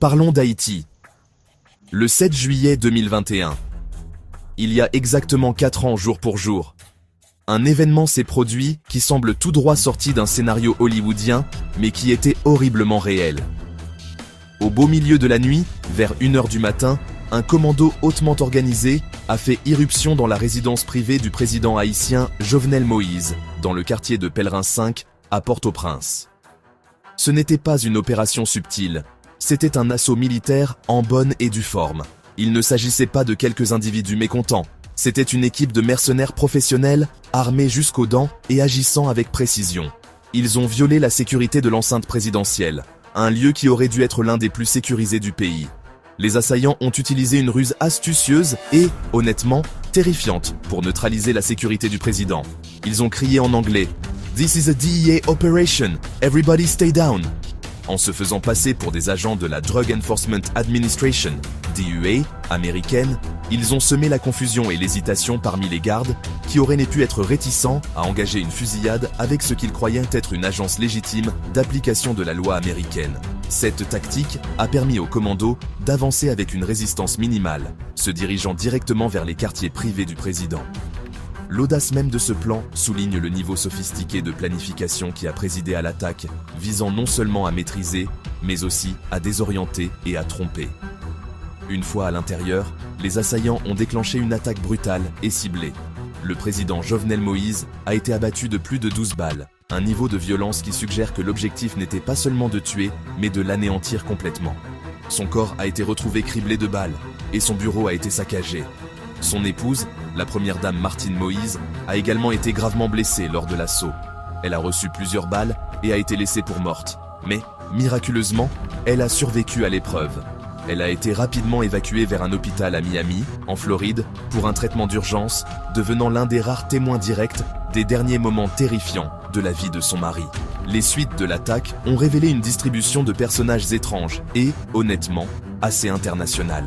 Parlons d'Haïti. Le 7 juillet 2021. Il y a exactement 4 ans jour pour jour. Un événement s'est produit qui semble tout droit sorti d'un scénario hollywoodien, mais qui était horriblement réel. Au beau milieu de la nuit, vers 1h du matin, un commando hautement organisé a fait irruption dans la résidence privée du président haïtien Jovenel Moïse, dans le quartier de Pèlerin 5, à Port-au-Prince. Ce n'était pas une opération subtile, c'était un assaut militaire en bonne et due forme. Il ne s'agissait pas de quelques individus mécontents, c'était une équipe de mercenaires professionnels, armés jusqu'aux dents et agissant avec précision. Ils ont violé la sécurité de l'enceinte présidentielle, un lieu qui aurait dû être l'un des plus sécurisés du pays. Les assaillants ont utilisé une ruse astucieuse et, honnêtement, terrifiante pour neutraliser la sécurité du président. Ils ont crié en anglais « This is a DEA operation, everybody stay down !» en se faisant passer pour des agents de la Drug Enforcement Administration, DEA, américaine. Ils ont semé la confusion et l'hésitation parmi les gardes, qui auraient pu être réticents à engager une fusillade avec ce qu'ils croyaient être une agence légitime d'application de la loi américaine. Cette tactique a permis aux commandos d'avancer avec une résistance minimale, se dirigeant directement vers les quartiers privés du président. L'audace même de ce plan souligne le niveau sophistiqué de planification qui a présidé à l'attaque, visant non seulement à maîtriser, mais aussi à désorienter et à tromper. Une fois à l'intérieur, les assaillants ont déclenché une attaque brutale et ciblée. Le président Jovenel Moïse a été abattu de plus de 12 balles, un niveau de violence qui suggère que l'objectif n'était pas seulement de tuer, mais de l'anéantir complètement. Son corps a été retrouvé criblé de balles, et son bureau a été saccagé. Son épouse, la première dame Martine Moïse, a également été gravement blessée lors de l'assaut. Elle a reçu plusieurs balles et a été laissée pour morte. Mais, miraculeusement, elle a survécu à l'épreuve. Elle a été rapidement évacuée vers un hôpital à Miami, en Floride, pour un traitement d'urgence, devenant l'un des rares témoins directs des derniers moments terrifiants de la vie de son mari. Les suites de l'attaque ont révélé une distribution de personnages étranges et, honnêtement, assez internationale.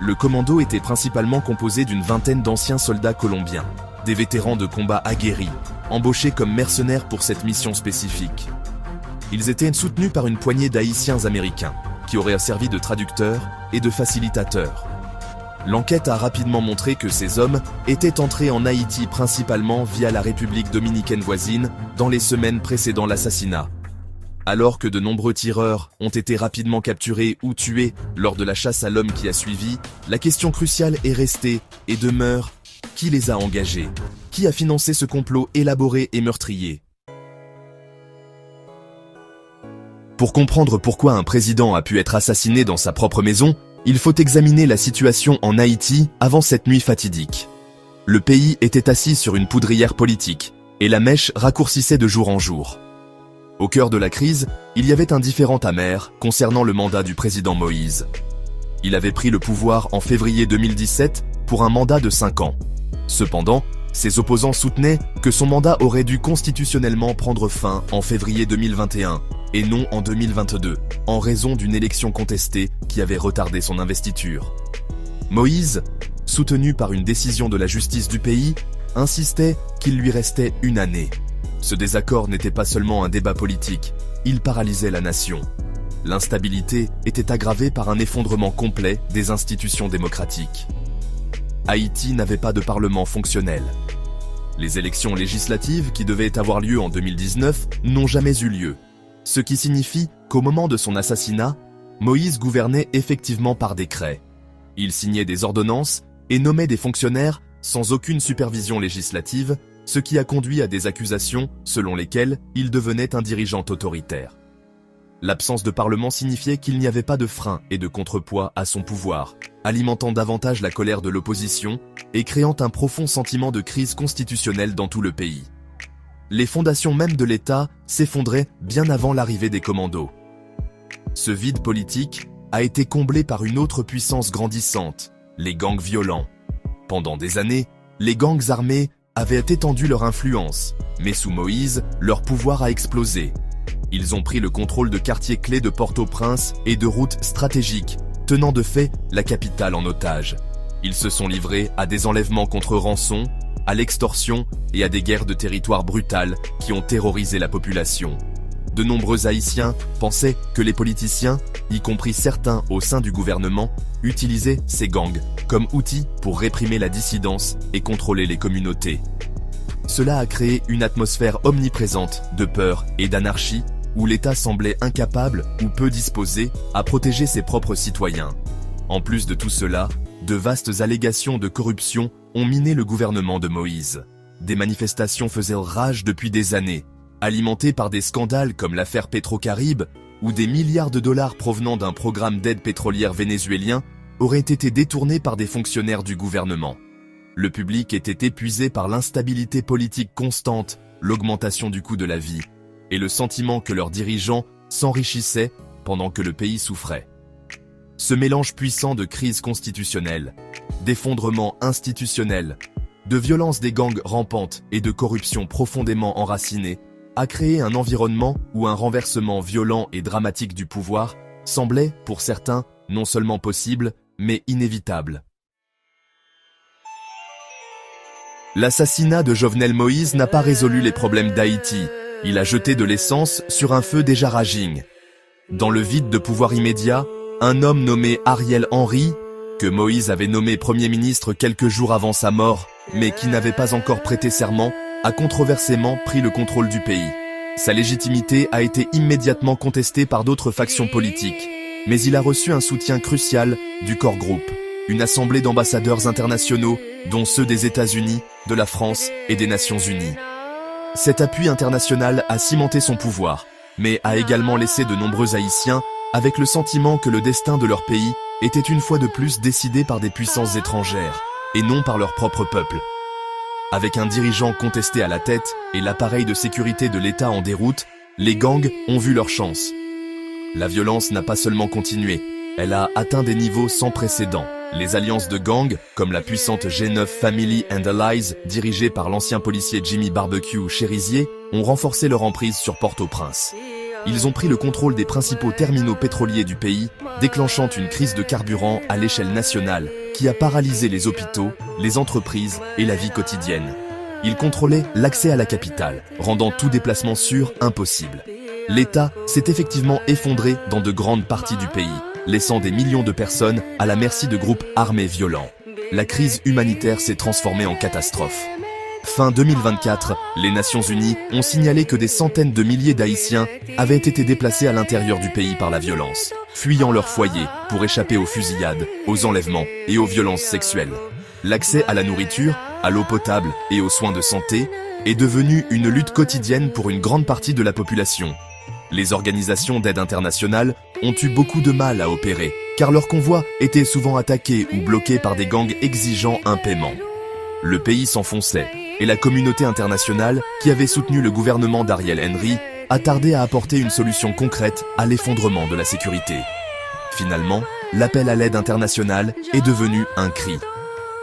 Le commando était principalement composé d'une vingtaine d'anciens soldats colombiens, des vétérans de combat aguerris, embauchés comme mercenaires pour cette mission spécifique. Ils étaient soutenus par une poignée d'Haïtiens américains, qui auraient servi de traducteurs et de facilitateurs. L'enquête a rapidement montré que ces hommes étaient entrés en Haïti principalement via la République dominicaine voisine dans les semaines précédant l'assassinat. Alors que de nombreux tireurs ont été rapidement capturés ou tués lors de la chasse à l'homme qui a suivi, la question cruciale est restée et demeure: qui les a engagés? Qui a financé ce complot élaboré et meurtrier? Pour comprendre pourquoi un président a pu être assassiné dans sa propre maison, il faut examiner la situation en Haïti avant cette nuit fatidique. Le pays était assis sur une poudrière politique, et la mèche raccourcissait de jour en jour. Au cœur de la crise, il y avait un différend amer concernant le mandat du président Moïse. Il avait pris le pouvoir en février 2017 pour un mandat de 5 ans. Cependant, ses opposants soutenaient que son mandat aurait dû constitutionnellement prendre fin en février 2021 et non en 2022, en raison d'une élection contestée qui avait retardé son investiture. Moïse, soutenu par une décision de la justice du pays, insistait qu'il lui restait 1 année. Ce désaccord n'était pas seulement un débat politique, il paralysait la nation. L'instabilité était aggravée par un effondrement complet des institutions démocratiques. Haïti n'avait pas de parlement fonctionnel. Les élections législatives qui devaient avoir lieu en 2019 n'ont jamais eu lieu, ce qui signifie qu'au moment de son assassinat, Moïse gouvernait effectivement par décret. Il signait des ordonnances et nommait des fonctionnaires sans aucune supervision législative, ce qui a conduit à des accusations selon lesquelles il devenait un dirigeant autoritaire. L'absence de parlement signifiait qu'il n'y avait pas de frein et de contrepoids à son pouvoir, alimentant davantage la colère de l'opposition et créant un profond sentiment de crise constitutionnelle dans tout le pays. Les fondations même de l'État s'effondraient bien avant l'arrivée des commandos. Ce vide politique a été comblé par une autre puissance grandissante, les gangs violents. Pendant des années, les gangs armés avaient étendu leur influence, mais sous Moïse, leur pouvoir a explosé. Ils ont pris le contrôle de quartiers clés de Port-au-Prince et de routes stratégiques, tenant de fait la capitale en otage. Ils se sont livrés à des enlèvements contre rançon, à l'extorsion et à des guerres de territoire brutales qui ont terrorisé la population. de nombreux Haïtiens pensaient que les politiciens, y compris certains au sein du gouvernement, utilisaient ces gangs comme outils pour réprimer la dissidence et contrôler les communautés. Cela a créé une atmosphère omniprésente de peur et d'anarchie, où l'État semblait incapable ou peu disposé à protéger ses propres citoyens. En plus de tout cela, de vastes allégations de corruption ont miné le gouvernement de Moïse. Des manifestations faisaient rage depuis des années, alimentées par des scandales comme l'affaire Petrocaribe, où des milliards de dollars provenant d'un programme d'aide pétrolière vénézuélien auraient été détournés par des fonctionnaires du gouvernement. Le public était épuisé par l'instabilité politique constante, l'augmentation du coût de la vie, et le sentiment que leurs dirigeants s'enrichissaient pendant que le pays souffrait. Ce mélange puissant de crise constitutionnelle, d'effondrement institutionnel, de violence des gangs rampantes et de corruption profondément enracinée a créé un environnement où un renversement violent et dramatique du pouvoir semblait, pour certains, non seulement possible, mais inévitable. L'assassinat de Jovenel Moïse n'a pas résolu les problèmes d'Haïti. Il a jeté de l'essence sur un feu déjà raging. Dans le vide de pouvoir immédiat, un homme nommé Ariel Henry, que Moïse avait nommé Premier ministre quelques jours avant sa mort, mais qui n'avait pas encore prêté serment, a controversément pris le contrôle du pays. Sa légitimité a été immédiatement contestée par d'autres factions politiques, mais il a reçu un soutien crucial du Core Group, une assemblée d'ambassadeurs internationaux, dont ceux des États-Unis, de la France et des Nations Unies. Cet appui international a cimenté son pouvoir, mais a également laissé de nombreux Haïtiens avec le sentiment que le destin de leur pays était une fois de plus décidé par des puissances étrangères, et non par leur propre peuple. Avec un dirigeant contesté à la tête et l'appareil de sécurité de l'État en déroute, les gangs ont vu leur chance. La violence n'a pas seulement continué, elle a atteint des niveaux sans précédent. Les alliances de gangs, comme la puissante G9 Family and Allies, dirigée par l'ancien policier Jimmy Barbecue Chérizier, ont renforcé leur emprise sur Port-au-Prince. Ils ont pris le contrôle des principaux terminaux pétroliers du pays, déclenchant une crise de carburant à l'échelle nationale, qui a paralysé les hôpitaux, les entreprises et la vie quotidienne. Ils contrôlaient l'accès à la capitale, rendant tout déplacement sûr impossible. L'État s'est effectivement effondré dans de grandes parties du pays, laissant des millions de personnes à la merci de groupes armés violents. La crise humanitaire s'est transformée en catastrophe. Fin 2024, les Nations Unies ont signalé que des centaines de milliers d'Haïtiens avaient été déplacés à l'intérieur du pays par la violence, fuyant leur foyer pour échapper aux fusillades, aux enlèvements et aux violences sexuelles. L'accès à la nourriture, à l'eau potable et aux soins de santé est devenu une lutte quotidienne pour une grande partie de la population. Les organisations d'aide internationale ont eu beaucoup de mal à opérer, car leurs convois étaient souvent attaqués ou bloqués par des gangs exigeant un paiement. Le pays s'enfonçait, et la communauté internationale, qui avait soutenu le gouvernement d'Ariel Henry, a tardé à apporter une solution concrète à l'effondrement de la sécurité. Finalement, l'appel à l'aide internationale est devenu un cri.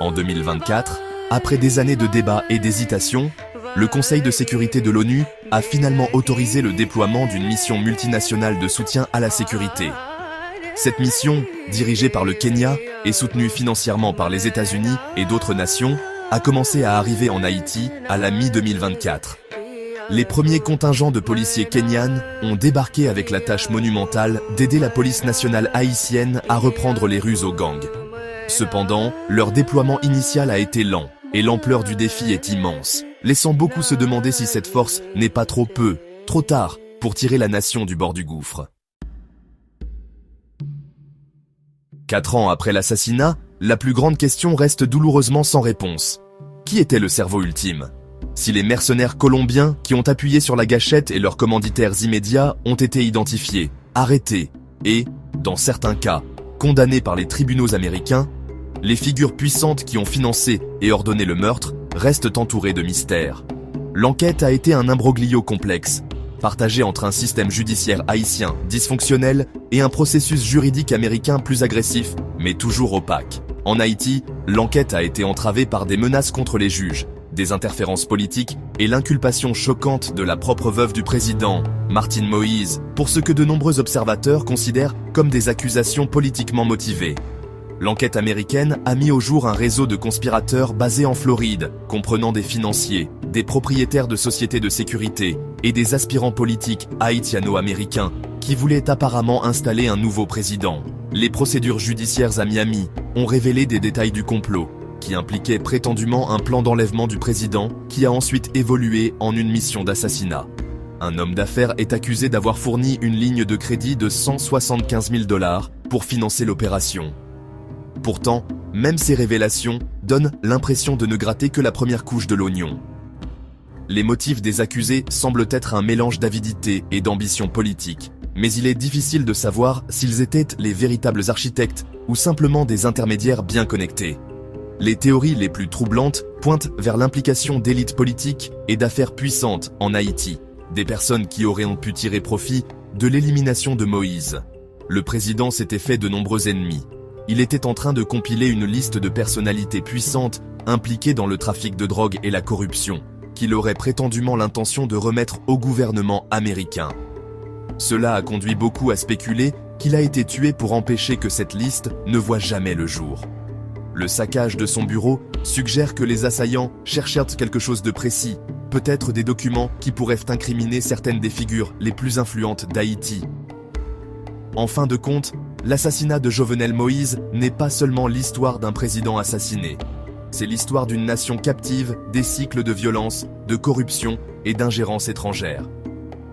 En 2024, après des années de débats et d'hésitation, le Conseil de sécurité de l'ONU a finalement autorisé le déploiement d'une mission multinationale de soutien à la sécurité. Cette mission, dirigée par le Kenya et soutenue financièrement par les États-Unis et d'autres nations, a commencé à arriver en Haïti à la mi-2024. Les premiers contingents de policiers kenyans ont débarqué avec la tâche monumentale d'aider la police nationale haïtienne à reprendre les rues aux gangs. Cependant, leur déploiement initial a été lent, et l'ampleur du défi est immense, laissant beaucoup se demander si cette force n'est pas trop peu, trop tard, pour tirer la nation du bord du gouffre. 4 ans après l'assassinat, la plus grande question reste douloureusement sans réponse. Qui était le cerveau ultime ? Si les mercenaires colombiens qui ont appuyé sur la gâchette et leurs commanditaires immédiats ont été identifiés, arrêtés et, dans certains cas, condamnés par les tribunaux américains, les figures puissantes qui ont financé et ordonné le meurtre restent entourées de mystères. L'enquête a été un imbroglio complexe, partagé entre un système judiciaire haïtien dysfonctionnel et un processus juridique américain plus agressif, mais toujours opaque. En Haïti, l'enquête a été entravée par des menaces contre les juges, des interférences politiques et l'inculpation choquante de la propre veuve du président, Martine Moïse, pour ce que de nombreux observateurs considèrent comme des accusations politiquement motivées. L'enquête américaine a mis au jour un réseau de conspirateurs basé en Floride, comprenant des financiers, des propriétaires de sociétés de sécurité et des aspirants politiques haïtiano-américains qui voulaient apparemment installer un nouveau président. Les procédures judiciaires à Miami ont révélé des détails du complot, qui impliquait prétendument un plan d'enlèvement du président qui a ensuite évolué en une mission d'assassinat. Un homme d'affaires est accusé d'avoir fourni une ligne de crédit de 175 000 $ pour financer l'opération. Pourtant, même ces révélations donnent l'impression de ne gratter que la première couche de l'oignon. Les motifs des accusés semblent être un mélange d'avidité et d'ambition politique, mais il est difficile de savoir s'ils étaient les véritables architectes ou simplement des intermédiaires bien connectés. Les théories les plus troublantes pointent vers l'implication d'élites politiques et d'affaires puissantes en Haïti, des personnes qui auraient pu tirer profit de l'élimination de Moïse. Le président s'était fait de nombreux ennemis. Il était en train de compiler une liste de personnalités puissantes impliquées dans le trafic de drogue et la corruption, qu'il aurait prétendument l'intention de remettre au gouvernement américain. Cela a conduit beaucoup à spéculer qu'il a été tué pour empêcher que cette liste ne voie jamais le jour. Le saccage de son bureau suggère que les assaillants cherchèrent quelque chose de précis, peut-être des documents qui pourraient incriminer certaines des figures les plus influentes d'Haïti. En fin de compte, l'assassinat de Jovenel Moïse n'est pas seulement l'histoire d'un président assassiné. C'est l'histoire d'une nation captive des cycles de violence, de corruption et d'ingérence étrangère.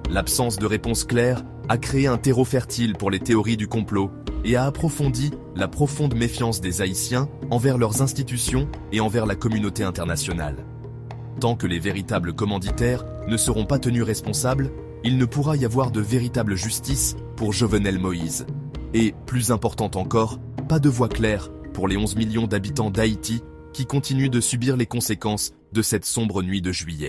L'absence de réponse claire a créé un terreau fertile pour les théories du complot et a approfondi la profonde méfiance des Haïtiens envers leurs institutions et envers la communauté internationale. Tant que les véritables commanditaires ne seront pas tenus responsables, il ne pourra y avoir de véritable justice pour Jovenel Moïse. Et, plus important encore, pas de voix claire pour les 11 millions d'habitants d'Haïti qui continuent de subir les conséquences de cette sombre nuit de juillet.